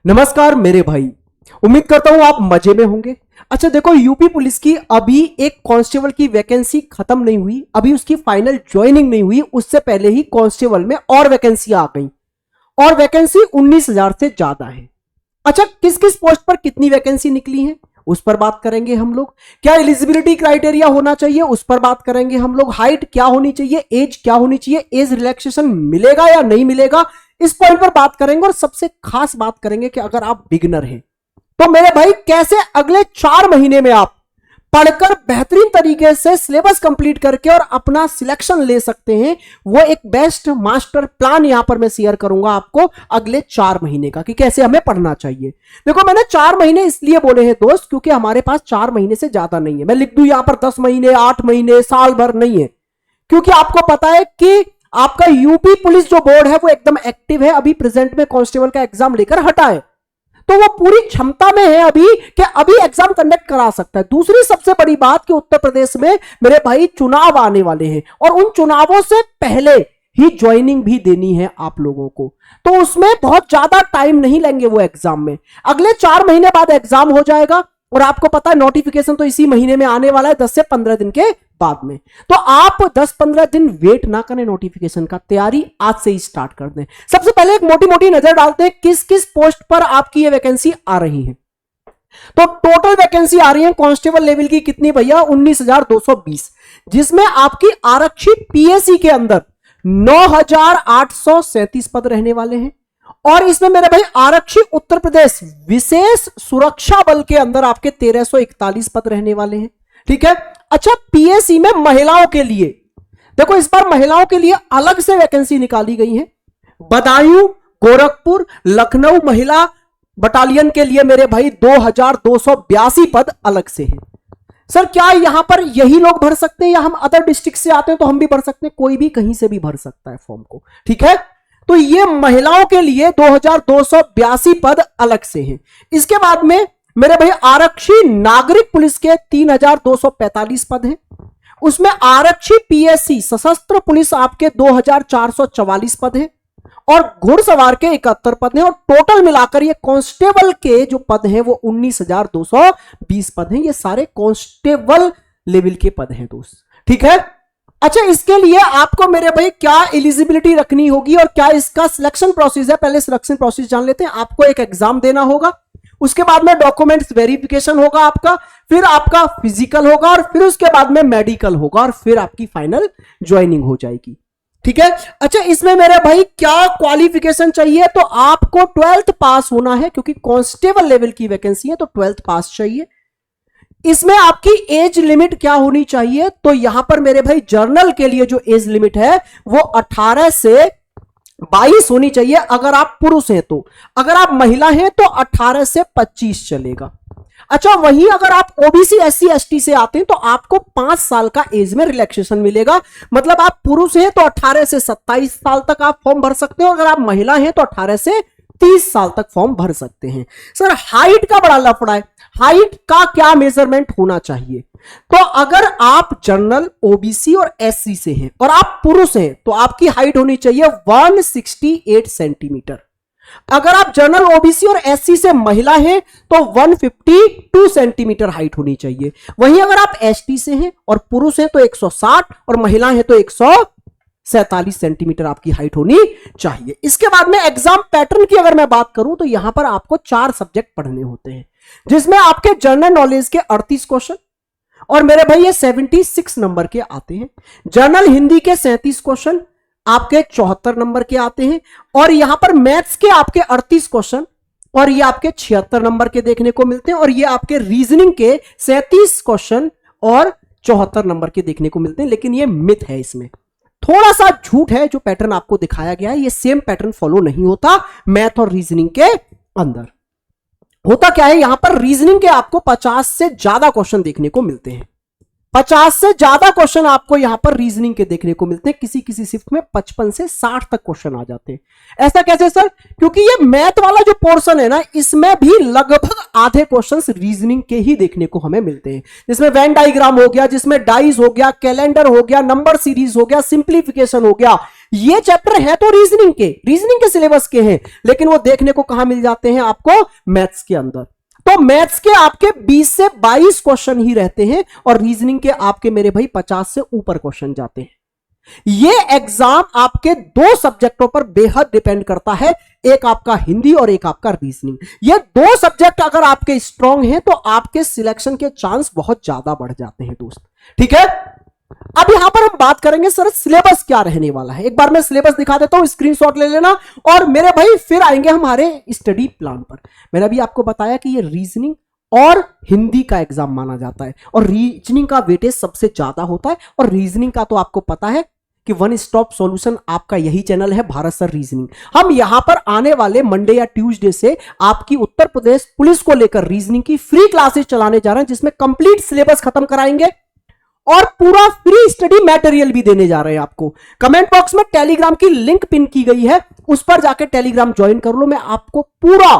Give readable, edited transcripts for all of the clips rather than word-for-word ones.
नमस्कार मेरे भाई, उम्मीद करता हूं आप मजे में होंगे। अच्छा देखो, यूपी पुलिस की अभी एक कांस्टेबल की वैकेंसी खत्म नहीं हुई, अभी उसकी फाइनल ज्वाइनिंग नहीं हुई, उससे पहले ही कांस्टेबल में और वैकेंसी आ गई और वैकेंसी 19,000 से ज्यादा है। अच्छा, किस किस पोस्ट पर कितनी वैकेंसी निकली है उस पर बात करेंगे हम लोग। क्या एलिजिबिलिटी क्राइटेरिया होना चाहिए उस पर बात करेंगे हम लोग। हाइट क्या होनी चाहिए, एज क्या होनी चाहिए, एज रिलैक्सेशन मिलेगा या नहीं मिलेगा, इस पॉइंट पर बात करेंगे। और सबसे खास बात करेंगे कि अगर आप बिगिनर हैं तो मेरे भाई कैसे अगले 4 महीने में आप पढ़कर बेहतरीन तरीके से सिलेबस कंप्लीट करके और अपना सिलेक्शन ले सकते हैं, वो एक बेस्ट मास्टर प्लान यहां पर मैं शेयर करूंगा आपको अगले 4 महीने का कि कैसे हमें पढ़ना चाहिए। देखो, मैंने 4 महीने इसलिए बोले हैं दोस्त क्योंकि हमारे पास 4 महीने से ज्यादा नहीं है। मैं लिख दूं यहां पर 10 महीने, 8 महीने, साल भर नहीं है, क्योंकि आपको पता है कि आपका यूपी पुलिस जो बोर्ड है वो एकदम एक्टिव है। अभी प्रेजेंट में कांस्टेबल का एग्जाम लेकर हटा है, तो वो पूरी क्षमता में है अभी कि अभी एग्जाम कंडक्ट करा सकता है। दूसरी सबसे बड़ी बात कि उत्तर प्रदेश में मेरे भाई चुनाव आने वाले हैं और उन चुनावों से पहले ही ज्वाइनिंग भी देनी है आप लोगों को, तो उसमें बहुत ज्यादा टाइम नहीं लेंगे वो एग्जाम में। अगले 4 महीने बाद एग्जाम हो जाएगा और आपको पता है नोटिफिकेशन तो इसी महीने में आने वाला है, 10 से 15 दिन के बाद में। तो आप 10-15 दिन वेट ना करें नोटिफिकेशन का, तैयारी आज से ही स्टार्ट कर दें। सबसे पहले एक मोटी मोटी नजर डालते हैं किस किस पोस्ट पर आपकी ये वैकेंसी आ रही है। तो टोटल वैकेंसी आ रही है कांस्टेबल लेवल की कितनी भैया, 19,220, जिसमें आपकी आरक्षी पीएससी के अंदर 9,837 पद रहने वाले हैं। और इसमें मेरे भाई आरक्षी उत्तर प्रदेश विशेष सुरक्षा बल के अंदर आपके 1,341 पद रहने वाले हैं। ठीक है। अच्छा, पीएससी में महिलाओं के लिए देखो, इस बार महिलाओं के लिए अलग से वैकेंसी निकाली गई है। बदायूं, गोरखपुर, लखनऊ महिला बटालियन के लिए मेरे भाई 2,282 पद अलग से हैं। सर क्या यहां पर यही लोग भर सकते हैं या हम अदर डिस्ट्रिक्ट से आते हैं तो हम भी भर सकते हैं? कोई भी कहीं से भी भर सकता है फॉर्म को। ठीक है, तो ये महिलाओं के लिए 2,282 पद अलग से हैं। इसके बाद में मेरे भाई आरक्षी नागरिक पुलिस के 3,245 पद हैं। उसमें आरक्षी पीएससी सशस्त्र पुलिस आपके 2,444 पद हैं और घुड़सवार के 71 पद हैं। और टोटल मिलाकर ये कांस्टेबल के जो पद हैं वो 19,220 पद हैं। ये सारे कांस्टेबल लेवल के पद हैं दोस्त। ठीक है। अच्छा, इसके लिए आपको मेरे भाई क्या एलिजिबिलिटी रखनी होगी और क्या इसका सिलेक्शन प्रोसेस है, पहले सिलेक्शन प्रोसेस जान लेते हैं। आपको एक एग्जाम देना होगा, उसके बाद में डॉक्यूमेंट्स वेरिफिकेशन होगा आपका, फिर आपका फिजिकल होगा और फिर उसके बाद में मेडिकल होगा और फिर आपकी फाइनल ज्वाइनिंग हो जाएगी। ठीक है। अच्छा, इसमें मेरे भाई क्या क्वालिफिकेशन चाहिए, तो आपको 12th पास होना है क्योंकि कांस्टेबल लेवल की वैकेंसी है तो 12th पास चाहिए। इसमें आपकी एज लिमिट क्या होनी चाहिए, तो यहां पर मेरे भाई जर्नल के लिए जो एज लिमिट है वो 18 से 22 होनी चाहिए अगर आप पुरुष हैं तो। अगर आप महिला हैं तो 18 से 25 चलेगा। अच्छा, वहीं अगर आप ओबीसी एससी एसटी से आते हैं तो आपको 5 साल का एज में रिलैक्सेशन मिलेगा। मतलब आप पुरुष हैं तो 18 से 27 साल तक आप फॉर्म भर सकते हो, अगर आप महिला हैं तो 18 से 30 साल तक फॉर्म भर सकते हैं। सर हाइट का बड़ा लफड़ा है, हाइट का क्या मेजरमेंट होना चाहिए, तो अगर आप जनरल ओबीसी और एससी से हैं और आप पुरुष हैं तो आपकी हाइट होनी चाहिए 168 सेंटीमीटर। अगर आप जनरल ओबीसी और एससी से महिला हैं तो 152 सेंटीमीटर हाइट होनी चाहिए। वहीं अगर आप एसटी से हैं और पुरुष हैं तो 160 और महिला हैं तो 147 सेंटीमीटर आपकी हाइट होनी चाहिए। इसके बाद में एग्जाम पैटर्न की अगर मैं बात करूं तो यहां पर आपको 4 सब्जेक्ट पढ़ने होते हैं, जिसमें आपके जनरल नॉलेज के 38 क्वेश्चन और मेरे भाई ये 76 नंबर के आते हैं। जनरल हिंदी के 37 क्वेश्चन आपके 74 नंबर के आते हैं और यहां पर मैथ्स के आपके 38 क्वेश्चन और ये आपके 76 नंबर के देखने को मिलते हैं। और ये आपके रीजनिंग के 37 क्वेश्चन और 74 नंबर के देखने को मिलते हैं। लेकिन ये मिथ है, इसमें थोड़ा सा झूठ है। जो पैटर्न आपको दिखाया गया है ये सेम पैटर्न फॉलो नहीं होता मैथ और रीजनिंग के अंदर। होता क्या है, यहां पर रीजनिंग के आपको 50 से ज्यादा क्वेश्चन देखने को मिलते हैं। 50 से ज्यादा क्वेश्चन आपको यहां पर रीजनिंग के देखने को मिलते हैं। किसी किसी शिफ्ट में 55 से 60 तक क्वेश्चन आ जाते हैं। ऐसा कैसे सर? क्योंकि ये मैथ वाला जो पोर्शन है ना, इसमें भी लगभग आधे क्वेश्चंस रीजनिंग के ही देखने को हमें मिलते हैं, जिसमें वेन डायग्राम हो गया, जिसमें डाइज हो गया, कैलेंडर हो गया, नंबर सीरीज हो गया, सिंप्लीफिकेशन हो गया। ये चैप्टर है तो रीजनिंग के सिलेबस के हैं, लेकिन वो देखने को कहां मिल जाते हैं आपको? मैथ्स के अंदर। तो मैथ्स के आपके 20 से 22 क्वेश्चन ही रहते हैं और रीजनिंग के आपके मेरे भाई 50 से ऊपर क्वेश्चन जाते हैं। ये एग्जाम आपके दो सब्जेक्टों पर बेहद डिपेंड करता है, एक आपका हिंदी और एक आपका रीजनिंग। ये दो सब्जेक्ट अगर आपके स्ट्रांग हैं तो आपके सिलेक्शन के चांस बहुत ज्यादा बढ़ जाते हैं दोस्त। ठीक है, अब यहां पर हम बात करेंगे सर सिलेबस क्या रहने वाला है। एक बार मैं सिलेबस दिखा देता हूं, स्क्रीनशॉट ले लेना, और मेरे भाई फिर आएंगे हमारे स्टडी प्लान पर। मैंने अभी आपको बताया कि ये रीजनिंग और हिंदी का एग्जाम माना जाता है और रीजनिंग का वेटेज सबसे ज्यादा होता है, और रीजनिंग का तो आपको पता है कि वन स्टॉप सॉल्यूशन आपका यही चैनल है, भारत सर रीजनिंग। हम यहां पर आने वाले मंडे या ट्यूसडे से आपकी उत्तर प्रदेश पुलिस को लेकर रीजनिंग की फ्री क्लासेस चलाने जा रहे हैं, जिसमें कंप्लीट सिलेबस खत्म कराएंगे और पूरा फ्री स्टडी मटेरियल भी देने जा रहे हैं आपको। कमेंट बॉक्स में टेलीग्राम की लिंक पिन की गई है, उस पर जाकर टेलीग्राम ज्वाइन कर लो। मैं आपको पूरा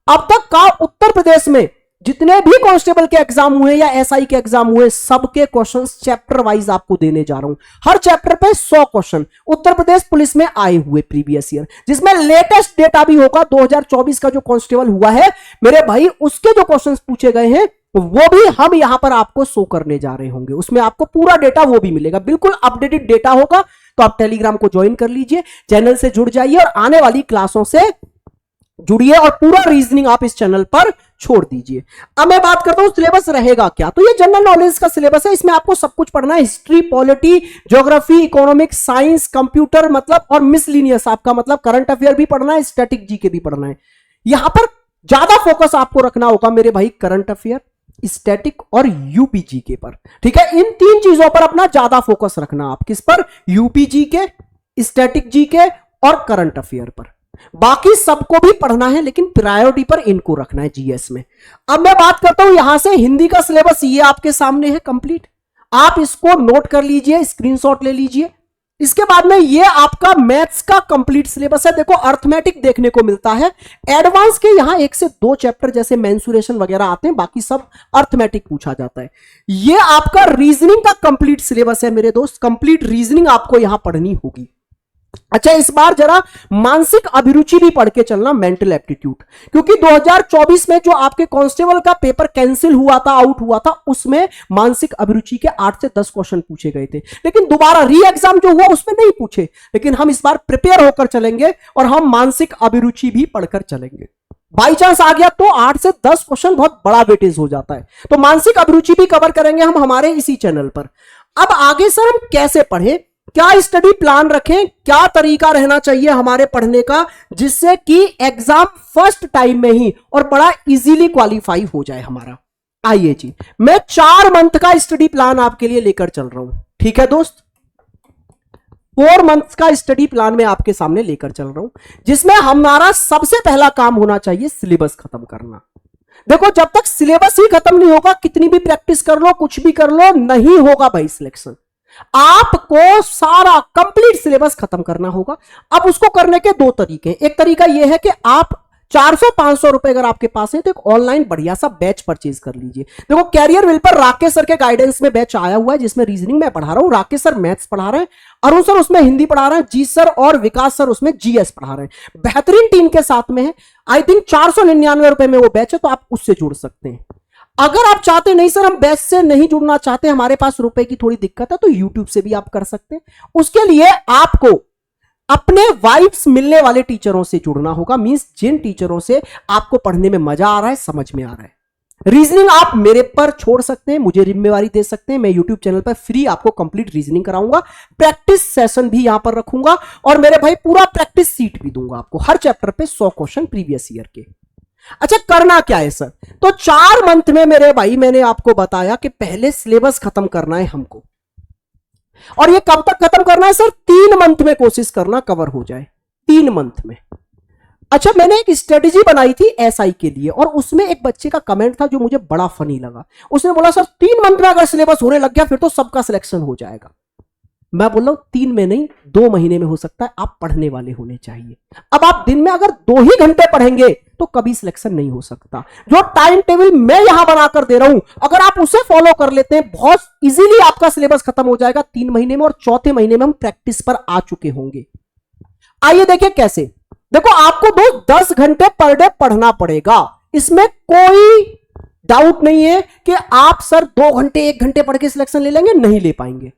अब तक का उत्तर प्रदेश में जितने भी कांस्टेबल के एग्जाम हुए या एसआई के एग्जाम हुए, सबके क्वेश्चंस चैप्टर वाइज आपको देने जा रहा हूं। हर चैप्टर पे 100 क्वेश्चन उत्तर प्रदेश पुलिस में आए हुए प्रीवियस ईयर, जिसमें लेटेस्ट डेटा भी होगा। 2024 का जो कांस्टेबल हुआ है मेरे भाई, उसके जो क्वेश्चंस पूछे गए हैं वो भी हम यहां पर आपको शो करने जा रहे होंगे। उसमें आपको पूरा डेटा वो भी मिलेगा, बिल्कुल अपडेटेड डेटा होगा। तो आप टेलीग्राम को ज्वाइन कर लीजिए, चैनल से जुड़ जाइए और आने वाली क्लासों से जुड़िए और पूरा रीजनिंग आप इस चैनल पर छोड़ दीजिए। अब मैं बात करता हूं सिलेबस रहेगा क्या। तो ये जनरल नॉलेज का सिलेबस है, इसमें आपको सब कुछ पढ़ना है, history, polity, geography, economics, science, computer मतलब और मिसलिनियस आपका मतलब करंट अफेयर भी पढ़ना है, स्टैटिक जीके भी पढ़ना है। यहां पर ज्यादा फोकस आपको रखना होगा मेरे भाई करंट अफेयर, स्टैटिक और यूपी जीके पर। ठीक है, इन तीन चीजों पर अपना ज्यादा फोकस रखना। आप किस पर? यूपी जीके, स्टैटिक जीके और करंट अफेयर पर। बाकी सबको भी पढ़ना है, लेकिन प्रायोरिटी पर इनको रखना है जीएस में। अब मैं बात करता हूं यहां से हिंदी का सिलेबस, ये आपके सामने है कंप्लीट। आप इसको नोट कर लीजिए, स्क्रीनशॉट ले लीजिए। इसके बाद में ये आपका मैथ्स का कंप्लीट सिलेबस है। देखो अर्थमेटिक देखने को मिलता है, एडवांस के यहां 1 से 2 चैप्टर जैसे मेंसुरेशन वगैरह आते हैं, बाकी सब अर्थमेटिक पूछा जाता है। ये आपका रीजनिंग का कंप्लीट सिलेबस है मेरे दोस्त, कंप्लीट रीजनिंग आपको यहां पढ़नी होगी। अच्छा, इस बार जरा मानसिक अभिरुचि भी पढ़ के चलना, मेंटल एप्टीट्यूड, क्योंकि 2024 में जो आपके कांस्टेबल का पेपर कैंसिल हुआ था, आउट हुआ था, उसमें मानसिक अभिरुचि के 8 से 10 क्वेश्चन पूछे गए थे, लेकिन दोबारा री एग्जाम जो हुआ उसमें नहीं पूछे। लेकिन हम इस बार प्रिपेयर होकर चलेंगे और हम मानसिक अभिरुचि भी पढ़कर चलेंगे। बाई चांस आ गया तो 8 से 10 क्वेश्चन बहुत बड़ा वेटेज हो जाता है। तो मानसिक अभिरुचि भी कवर करेंगे हम हमारे इसी चैनल पर। अब आगे सर हम कैसे पढ़ें, क्या स्टडी प्लान रखें, क्या तरीका रहना चाहिए हमारे पढ़ने का, जिससे कि एग्जाम फर्स्ट टाइम में ही और बड़ा इजीली क्वालिफाई हो जाए हमारा। आइए जी, मैं 4 मंथ का स्टडी प्लान आपके लिए लेकर चल रहा हूं। ठीक है दोस्त, 4 मंथ्स का स्टडी प्लान मैं आपके सामने लेकर चल रहा हूं, जिसमें हमारा सबसे पहला काम होना चाहिए सिलेबस खत्म करना। देखो जब तक सिलेबस ही खत्म नहीं होगा, कितनी भी प्रैक्टिस कर लो, कुछ भी कर लो, नहीं होगा भाई सिलेक्शन। आपको सारा कंप्लीट सिलेबस खत्म करना होगा। अब उसको करने के 2 तरीके हैं। एक तरीका यह है कि आप 400-500 रुपए अगर आपके पास है तो एक ऑनलाइन बढ़िया सा बैच परचेज कर लीजिए। देखो कैरियर विल पर राकेश सर के गाइडेंस में बैच आया हुआ है, जिसमें रीजनिंग में पढ़ा रहा हूं, राकेश सर मैथ्स पढ़ा रहे हैं, अरुण सर उसमें हिंदी पढ़ा रहे हैं, जी सर और विकास सर उसमें जीएस पढ़ा रहे हैं। बेहतरीन टीम के साथ में है। आई थिंक 499 रुपए में वो बैच है, तो आप उससे जुड़ सकते हैं। अगर आप चाहते नहीं सर हम बैच से नहीं जुड़ना चाहते, हमारे पास रुपए की थोड़ी दिक्कत है, तो यूट्यूब से भी आप कर सकते हैं। उसके लिए आपको अपने वाइब्स मिलने वाले टीचरों से जुड़ना होगा, मींस जिन टीचरों से आपको पढ़ने में मजा आ रहा है, समझ में आ रहा है। रीजनिंग आप मेरे पर छोड़ सकते हैं, मुझे जिम्मेवारी दे सकते हैं। मैं यूट्यूब चैनल पर फ्री आपको कंप्लीट रीजनिंग कराऊंगा, प्रैक्टिस सेशन भी यहां पर रखूंगा और मेरे भाई पूरा प्रैक्टिस सीट भी दूंगा आपको, हर चैप्टर पे 100 क्वेश्चन प्रीवियस ईयर के। अच्छा करना क्या है सर, तो 4 मंथ में मेरे भाई मैंने आपको बताया कि पहले सिलेबस खत्म करना है हमको, और ये कब तक खत्म करना है सर, 3 मंथ में कोशिश करना कवर हो जाए, 3 मंथ में। अच्छा, मैंने एक स्ट्रेटेजी बनाई थी एसआई के लिए, और उसमें एक बच्चे का कमेंट था जो मुझे बड़ा फनी लगा। उसने बोला सर 3 मंथ में अगर सिलेबस होने लग गया फिर तो सबका सिलेक्शन हो जाएगा। मैं बोल रहा हूं 3 में नहीं, 2 महीने में हो सकता है। आप पढ़ने वाले होने चाहिए। अब आप दिन में अगर 2 ही घंटे पढ़ेंगे तो कभी सिलेक्शन नहीं हो सकता। जो टाइम टेबल मैं यहां बनाकर दे रहा हूं, अगर आप उसे फॉलो कर लेते हैं, बहुत इजीली आपका सिलेबस खत्म हो जाएगा 3 महीने में, और चौथे महीने में हम प्रैक्टिस पर आ चुके होंगे। आइए देखिए कैसे। देखो, आपको 10 घंटे पर डे पढ़ना पड़ेगा, इसमें कोई डाउट नहीं है कि आप सर 2 घंटे 1 घंटे पढ़ के सिलेक्शन ले लेंगे, नहीं ले पाएंगे।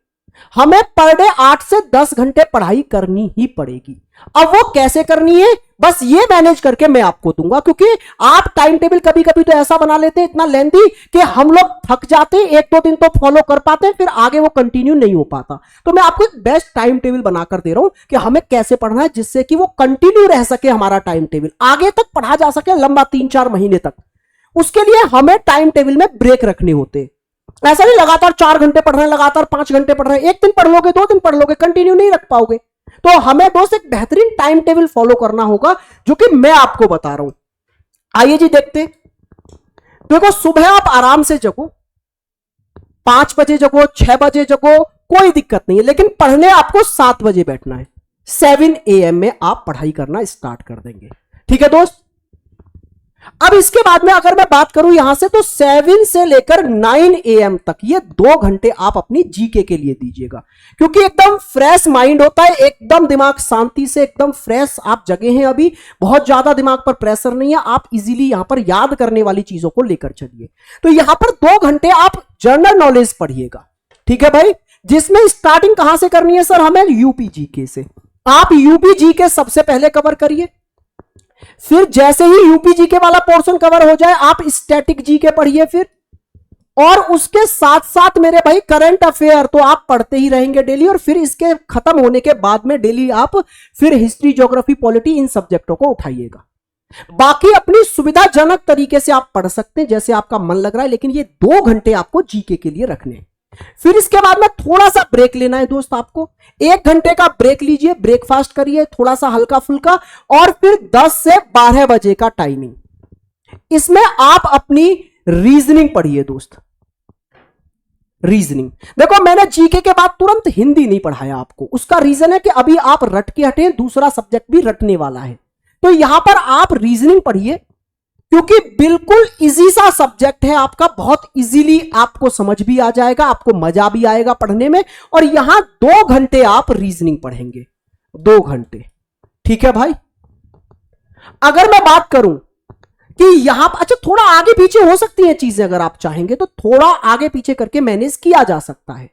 हमें पर डे 8 से 10 घंटे पढ़ाई करनी ही पड़ेगी। अब वो कैसे करनी है, बस ये मैनेज करके मैं आपको दूंगा, क्योंकि आप टाइम टेबल कभी कभी तो ऐसा बना लेते हैं इतना लेंथी कि हम लोग थक जाते हैं। 1-2 दिन तो फॉलो कर पाते हैं, फिर आगे वो कंटिन्यू नहीं हो पाता। तो मैं आपको एक बेस्ट टाइम टेबल बनाकर दे रहा हूं कि हमें कैसे पढ़ना है, जिससे कि वो कंटिन्यू रह सके, हमारा टाइम टेबल आगे तक पढ़ा जा सके, लंबा 3-4 महीने तक। उसके लिए हमें टाइम टेबल में ब्रेक रखने होते हैं। ऐसा नहीं लगातार 4 घंटे पढ़ रहे हैं, लगातार 5 घंटे पढ़ रहे हैं, एक दिन पढ़ लोगे 2 दिन पढ़ लोगे, कंटिन्यू नहीं रख पाओगे। तो हमें दोस्त एक बेहतरीन टाइम टेबल फॉलो करना होगा, जो कि मैं आपको बता रहा हूं। आइए जी देखते। देखो, सुबह आप आराम से जगो, 5 बजे जगो, 6 बजे जगो, कोई दिक्कत नहीं है, लेकिन पढ़ने आपको 7 बजे बैठना है। 7 AM में आप पढ़ाई करना स्टार्ट कर देंगे, ठीक है दोस्त। अब इसके बाद में अगर मैं बात करूं यहां से, तो 7 से लेकर 9 AM तक ये 2 घंटे आप अपनी जीके के लिए दीजिएगा, क्योंकि एकदम फ्रेश माइंड होता है, एकदम दिमाग शांति से, एकदम फ्रेश आप जगे हैं अभी, बहुत ज्यादा दिमाग पर प्रेशर नहीं है, आप इजीली यहां पर याद करने वाली चीजों को लेकर चलिए। तो यहां पर 2 घंटे आप जनरल नॉलेज पढ़िएगा, ठीक है भाई, जिसमें स्टार्टिंग कहां से करनी है सर, हमें यूपी जीके से। आप यूपी जीके सबसे पहले कवर करिए, फिर जैसे ही यूपी जीके वाला पोर्शन कवर हो जाए आप स्टैटिक जीके पढ़िए फिर, और उसके साथ साथ मेरे भाई करंट अफेयर तो आप पढ़ते ही रहेंगे डेली, और फिर इसके खत्म होने के बाद में डेली आप फिर हिस्ट्री, ज्योग्राफी, पॉलिटी, इन सब्जेक्टों को उठाइएगा। बाकी अपनी सुविधाजनक तरीके से आप पढ़ सकते हैं, जैसे आपका मन लग रहा है, लेकिन ये 2 घंटे आपको जीके के लिए रखने हैं। फिर इसके बाद में थोड़ा सा ब्रेक लेना है दोस्त आपको, 1 घंटे का ब्रेक लीजिए, ब्रेकफास्ट करिए थोड़ा सा हल्का फुल्का, और फिर 10 से 12 बजे का टाइमिंग, इसमें आप अपनी रीजनिंग पढ़िए दोस्त। रीजनिंग देखो, मैंने जीके के बाद तुरंत हिंदी नहीं पढ़ाया आपको, उसका रीजन है कि अभी आप रट के हटे, दूसरा सब्जेक्ट भी रटने वाला है। तो यहां पर आप रीजनिंग पढ़िए, क्योंकि बिल्कुल इजी सा सब्जेक्ट है आपका, बहुत इजीली आपको समझ भी आ जाएगा, आपको मजा भी आएगा पढ़ने में। और यहां 2 घंटे आप रीजनिंग पढ़ेंगे, 2 घंटे, ठीक है भाई। अगर मैं बात करूं कि यहां पर, अच्छा थोड़ा आगे पीछे हो सकती हैं चीजें, अगर आप चाहेंगे तो थोड़ा आगे पीछे करके मैनेज किया जा सकता है।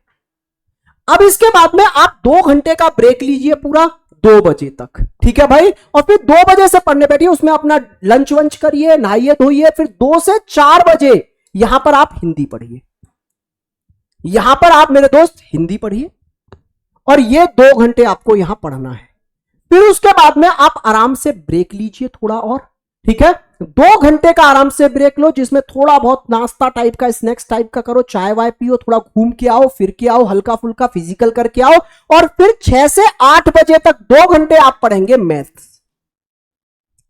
अब इसके बाद में आप 2 घंटे का ब्रेक लीजिए पूरा 2 बजे तक, ठीक है भाई, और फिर 2 बजे से पढ़ने बैठिए, उसमें अपना लंच वंच करिए, नहाइए धोइए, फिर 2 से 4 बजे यहां पर आप हिंदी पढ़िए, यहां पर आप मेरे दोस्त हिंदी पढ़िए, और ये 2 घंटे आपको यहां पढ़ना है। फिर उसके बाद में आप आराम से ब्रेक लीजिए थोड़ा और, ठीक है, 2 घंटे का आराम से ब्रेक लो, जिसमें थोड़ा बहुत नाश्ता टाइप का, स्नैक्स टाइप का करो, चाय वाय पियो, थोड़ा घूम के आओ, फिर के आओ, हल्का फुल्का फिजिकल करके आओ, और फिर 6 से 8 बजे तक 2 घंटे आप पढ़ेंगे मैथ्स,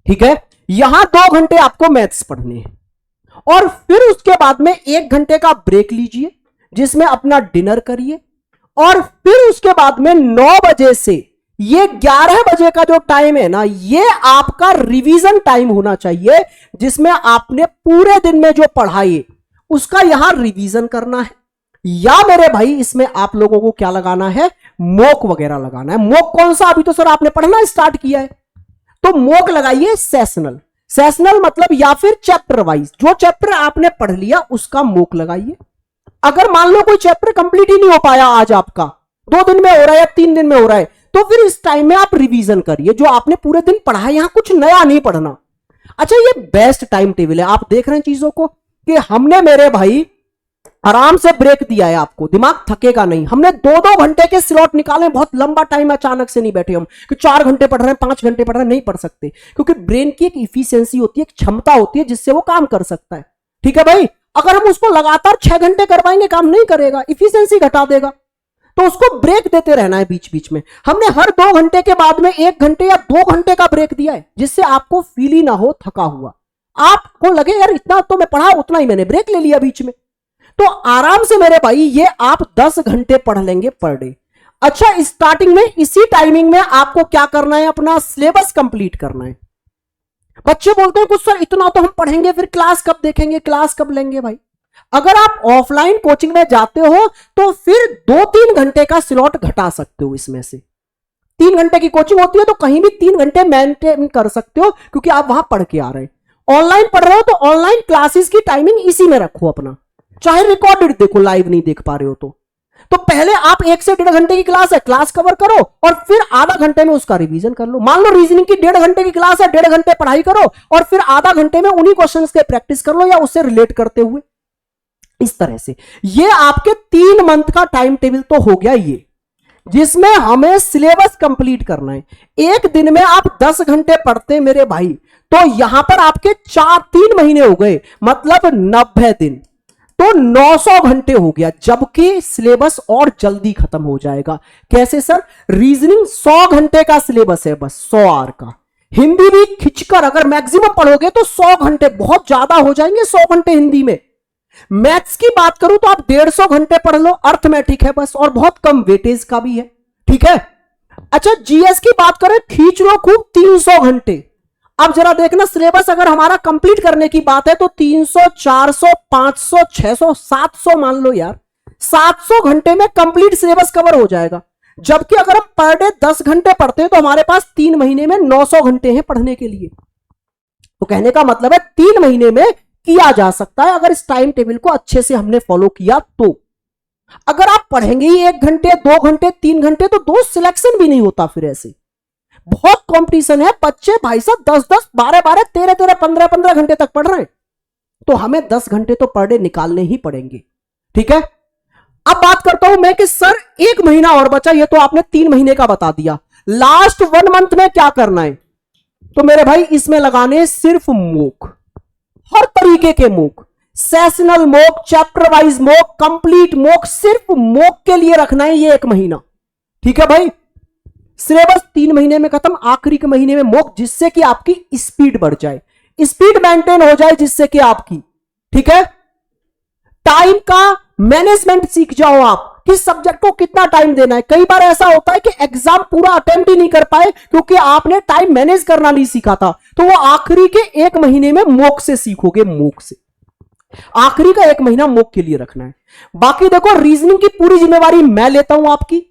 ठीक है। यहां 2 घंटे आपको मैथ्स पढ़ने हैं, और फिर उसके बाद में 1 घंटे का ब्रेक लीजिए, जिसमें अपना डिनर करिए, और फिर उसके बाद में 9 बजे से ये 11 बजे का जो टाइम है ना, ये आपका रिवीजन टाइम होना चाहिए, जिसमें आपने पूरे दिन में जो पढ़ाई उसका यहां रिवीजन करना है। या मेरे भाई इसमें आप लोगों को क्या लगाना है, मॉक वगैरह लगाना है। मॉक कौन सा, अभी तो सर आपने पढ़ना स्टार्ट किया है, तो मॉक लगाइए सेशनल। सेशनल मतलब या फिर चैप्टर वाइज, जो चैप्टर आपने पढ़ लिया उसका मॉक लगाइए। अगर मान लो कोई चैप्टर कंप्लीट ही नहीं हो पाया आज आपका, 2 दिन में हो रहा है या 3 दिन में हो रहा है, तो फिर इस टाइम में आप रिवीजन करिए जो आपने पूरे दिन पढ़ा है, यहां कुछ नया नहीं पढ़ना। अच्छा, ये बेस्ट टाइम टेबल है, आप देख रहे हैं चीजों को कि हमने मेरे भाई आराम से ब्रेक दिया है आपको, दिमाग थकेगा नहीं। हमने 2-2 घंटे के स्लॉट निकाले, बहुत लंबा टाइम, अचानक से नहीं बैठे हम कि 4 घंटे पढ़ रहे हैं, 5 घंटे पढ़ रहे हैं, नहीं पढ़ सकते, क्योंकि ब्रेन की एक इफिशियंसी होती है, एक क्षमता होती है जिससे वो काम कर सकता है, ठीक है भाई। अगर हम उसको लगातार 6 घंटे करवाएंगे काम नहीं करेगा, इफिशियंसी घटा देगा। तो उसको ब्रेक देते रहना है बीच बीच में। हमने हर 2 घंटे के बाद में 1 घंटे या 2 घंटे का ब्रेक दिया है, जिससे आपको फील ही ना हो थका हुआ, आपको लगे यार इतना तो मैं पढ़ा, उतना ही मैंने ब्रेक ले लिया बीच में। तो आराम से मेरे भाई ये आप 10 घंटे पढ़ लेंगे पर डे। अच्छा, स्टार्टिंग में इसी टाइमिंग में आपको क्या करना है, अपना सिलेबस कंप्लीट करना है। बच्चे बोलते हैं कुछ सर इतना तो हम पढ़ेंगे, फिर क्लास कब देखेंगे, क्लास कब लेंगे? भाई अगर आप ऑफलाइन कोचिंग में जाते हो तो फिर 2-3 घंटे का स्लॉट घटा सकते हो। इसमें से 3 घंटे की कोचिंग होती है तो कहीं भी 3 घंटे मेंटेन कर सकते हो, क्योंकि आप वहां पढ़ के आ रहे हैं। ऑनलाइन पढ़ रहे हो तो ऑनलाइन क्लासेस की टाइमिंग इसी में रखो अपना, चाहे रिकॉर्डेड देखो, लाइव नहीं देख पा रहे हो तो पहले आप 1 से 1.5 घंटे की क्लास है, क्लास कवर करो और फिर आधा घंटे में उसका रिवीजन कर लो। मान लो रीजनिंग की 1.5 घंटे की क्लास है, 1.5 घंटे पढ़ाई करो और फिर आधा घंटे में उन्हीं क्वेश्चंस के प्रैक्टिस कर लो या उससे रिलेट करते हुए। इस तरह से ये आपके 3 मंथ का टाइम टेबल तो हो गया ये, जिसमें हमें सिलेबस कंप्लीट करना है। एक दिन में आप 10 घंटे पढ़ते हैं मेरे भाई, तो यहां पर आपके 3 महीने हो गए, मतलब 90 दिन, तो 900 घंटे हो गया, जबकि सिलेबस और जल्दी खत्म हो जाएगा। कैसे सर? रीजनिंग 100 घंटे का सिलेबस है, बस 100 आवर का। हिंदी भी खिंचकर अगर मैक्सिमम पढ़ोगे तो 100 घंटे बहुत ज्यादा हो जाएंगे, 100 घंटे हिंदी में। मैथ्स की बात करूं तो आप 150 घंटे पढ़ लो, अर्थमेटिक है बस, और बहुत कम वेटेज का भी है, ठीक है। अच्छा, जीएस की बात करें, खींच लो खूब 300 घंटे। अब जरा देखना, सिलेबस अगर हमारा कंप्लीट करने की बात है तो 300, 400, 500, 600, 700 मान लो यार, 700 घंटे में कंप्लीट सिलेबस कवर हो जाएगा। जबकि अगर हम पर डे 10 घंटे पढ़ते हैं तो हमारे पास 3 महीने में 900 घंटे हैं पढ़ने के लिए। तो कहने का मतलब है 3 महीने में किया जा सकता है, अगर इस टाइम टेबल को अच्छे से हमने फॉलो किया तो। अगर आप पढ़ेंगे ही 1 घंटे, 2 घंटे, 3 घंटे तो दोस्त सिलेक्शन भी नहीं होता। फिर ऐसे बहुत कंपटीशन है, बच्चे भाई साहब 10-10, 12-12, 13-13, 15-15 घंटे तक पढ़ रहे हैं, तो हमें 10 घंटे तो पर डे निकालने ही पड़ेंगे, ठीक है। अब बात करता हूं मैं कि सर 1 महीना और बचा, ये तो आपने 3 महीने का बता दिया, लास्ट 1 मंथ में क्या करना है? तो मेरे भाई इसमें लगाने सिर्फ मॉक, हर तरीके के mock, sessional mock, chapter wise mock, complete mock, सिर्फ मॉक के लिए रखना है ये 1 महीना, ठीक है भाई। सिलेबस 3 महीने में खत्म, आखिरी के महीने में मॉक, जिससे कि आपकी स्पीड बढ़ जाए, स्पीड मेंटेन हो जाए, जिससे कि आपकी, ठीक है, टाइम का मैनेजमेंट सीख जाओ आप, किस सब्जेक्ट को कितना टाइम देना है। कई बार ऐसा होता है कि एग्जाम पूरा अटेम्प्ट ही नहीं कर पाए क्योंकि आपने टाइम मैनेज करना नहीं सीखा था, तो वो आखिरी के 1 महीने में मॉक से सीखोगे, मॉक से आखिरी का 1 महीना मॉक के लिए रखना है। बाकी देखो, रीजनिंग की पूरी जिम्मेवारी मैं लेता हूं आपकी।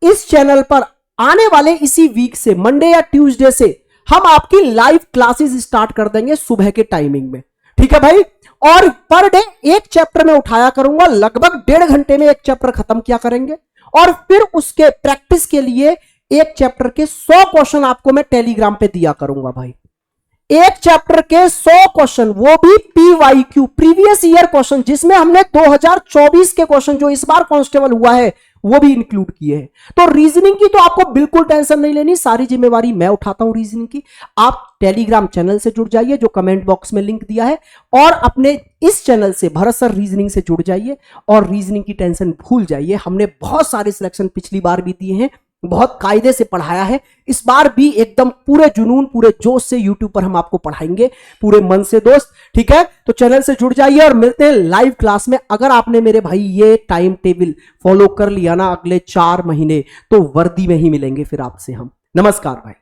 इस चैनल पर आने वाले इसी वीक से, मंडे या ट्यूसडे से, हम आपकी लाइव क्लासेस स्टार्ट कर देंगे सुबह के टाइमिंग में, ठीक है भाई। और पर डे 1 चैप्टर में उठाया करूंगा, लगभग 1.5 घंटे में 1 चैप्टर खत्म किया करेंगे, और फिर उसके प्रैक्टिस के लिए 1 चैप्टर के 100 क्वेश्चन आपको मैं टेलीग्राम पे दिया करूंगा भाई। 1 चैप्टर के 100 क्वेश्चन, वो भी पीवाईक्यू, प्रीवियस ईयर क्वेश्चन, जिसमें हमने 2024 के क्वेश्चन जो इस बार कांस्टेबल हुआ है वो भी इंक्लूड किए हैं। तो रीजनिंग की तो आपको बिल्कुल टेंशन नहीं लेनी, सारी जिम्मेवारी मैं उठाता हूं रीजनिंग की। आप टेलीग्राम चैनल से जुड़ जाइए, जो कमेंट बॉक्स में लिंक दिया है, और अपने इस चैनल से भरत सर रीजनिंग से जुड़ जाइए और रीजनिंग की टेंशन भूल जाइए। हमने बहुत सारे सिलेक्शन पिछली बार भी दिए हैं, बहुत कायदे से पढ़ाया है, इस बार भी एकदम पूरे जुनून, पूरे जोश से यूट्यूब पर हम आपको पढ़ाएंगे पूरे मन से दोस्त, ठीक है। तो चैनल से जुड़ जाइए और मिलते हैं लाइव क्लास में। अगर आपने मेरे भाई ये टाइम टेबल फॉलो कर लिया ना, अगले 4 महीने तो वर्दी में ही मिलेंगे फिर आपसे हम। नमस्कार भाई।